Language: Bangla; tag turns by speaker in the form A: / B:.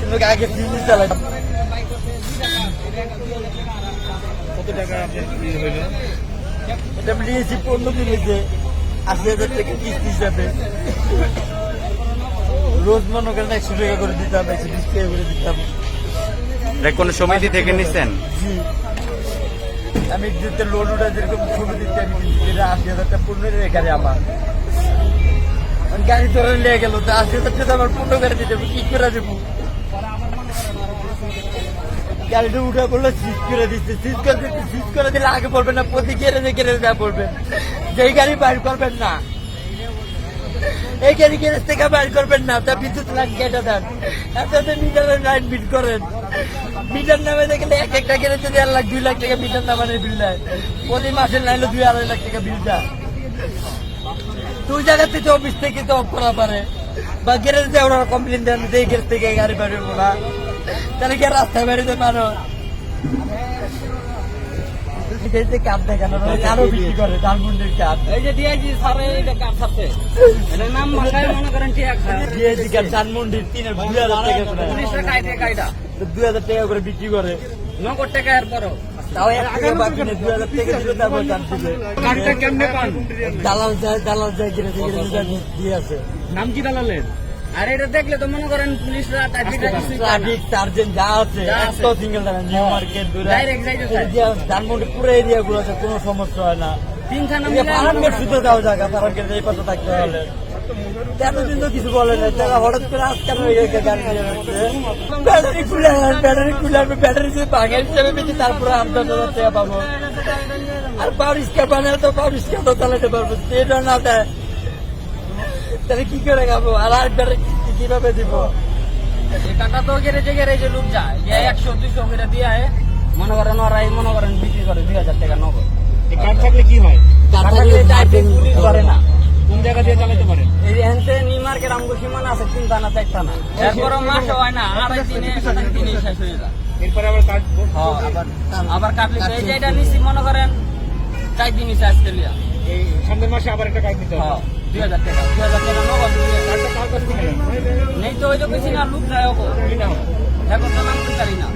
A: কিন্তু আগে সিএনজি চালাইতাম।
B: কত টাকা আপনার হইল?
A: এটা আমি নিয়েছি 15 দিন হয়েছে, 80,000 টাকা কিস্তি হিসাবে। রোজ মনে করেন 100 টাকা করে দিতাম, 120 টাকা করে দিতাম।
C: কোন সমিতি থেকে নিচ্ছেন?
A: জি, আমি যেতে লোন উঠা যেরকম ছবি দিতে আমি কিনছি, যেটা 80,000 টাকা 15 এখানে আমার গাড়ি ধরে নিয়ে গেল, তো 80,000 টাকা আমার 15 গাড়ি দিতে কি করে দেবো? গাড়িটা উঠে পড়লো, সিজ করে দিচ্ছে। সিজ করে দিলে আগে পড়বেন না, প্রতি গ্যারেজে যা পড়বেন। যেই গাড়ি বাইর করবেন না, এই গাড়ি গ্যারেজ থেকে বাইর করবেন না, তা বিদ্যুৎ লাইন কেটে দেন। আপনাদের মিটারের লাইন বিল করেন। মিটার নামাতে গেলে একটা গ্যারেজে 1.5 লাখ 2 লাখ টাকা মিটার নামানোর বিল দেয়। প্রতি মাসের লাইনে 2-2.5 লাখ টাকা বিল দেয়। দুই জায়গা থেকে অফিস থেকে তো অফ করা পারে, বা গ্যারেজে ওরা কমপ্লেন দেন যে এই গ্যারেজ থেকে গাড়ি বেরোবো না, তাহলে কি রাস্তায় বেরোতে পারো? কাপ দেখানো আরো বিক্রি করে ধানমন্ডির কাপ।
D: এই যে ডিআইজি স্যার এটা কার সাথে এটার নাম মাথায় মনে করেন ঠিক আছে।
A: ডিআইজি কাপ ধানমন্ডির 3,000 টাকা করে,
D: 19 টাকা কাইটা
A: 2,000 টাকা করে বিক্রি করে।
D: নগদ টাকা এর পরও
A: তাও 1 টাকা বাকি নেই, 2,000 টাকা দিলে তারপর কাপ দিবে।
D: কার্ডটা কেমনে পান?
A: দালাল যায় গ্যারেজে দিয়ে আছে।
D: নাম কি দালালের? আর এটা দেখলে তো মনে করেন পুলিশরা
A: ট্রাফিক সার্জেন্ট যা আছে একটা সিঙ্গেল দাঁড়ান, নিউ মার্কেট
D: ডাইরেক্ট যাইতে
A: ধানমন্ডি পুরো এরিয়া গুলো আছে, কোনো সমস্যা হয় না।
D: 3 থানা
A: ফারামগেট শুধু দাও জায়গা, ফারামগেট এই পাশে থাকতে হলে এতদিন তো কিছু বলে না, তারা হঠাৎ করে আজকাল ব্যাটারি খুলে আমি ব্যাটারি যদি ভাঙের হিসাবে বেশি, তারপরে 8-10,000 টাকা পাবো। আর পাওয়ার স্কেল বানালে তো পাওয়ার স্কেল তো চালাতে পারবো, এটা না দেয় তাহলে কি করে খাবো? আর ব্যাটারি কিভাবে দিব?
D: টাকা তো গেরেজে লোক যায় 100-200 করে দিয়ে মনে করেন ওরাই মনে করেন বিক্রি করে 2,000 টাকা নগদ।
B: এই কার্ড থাকলে কি হয়?
D: পুলিশ করে না।
B: কোন জায়গা দিয়ে চালাতে পারেন?
D: এই এনতে নিউ মার্কেট আমগো সীমানা আছে 3 থানা 4 থানা, এরপরও মাস হয় না, 2.5 দিনে 7 দিনে শেষ হয়ে যায়।
B: এরপরে আবার কার্ড
D: আবার কাটলি এই যে এটা নিছি মনে করেন 4 দিনই শেষ করলিয়া।
B: এই সামনের মাসে আবার একটা কার্ড নিতে হবে।
D: 2,000 টাকা নগদ
B: কার্ডটা কার কাছ থেকে নেন?
D: নেই তো ওই তো বেশি না লোক যায় এখন তো নাম করতে পারি না।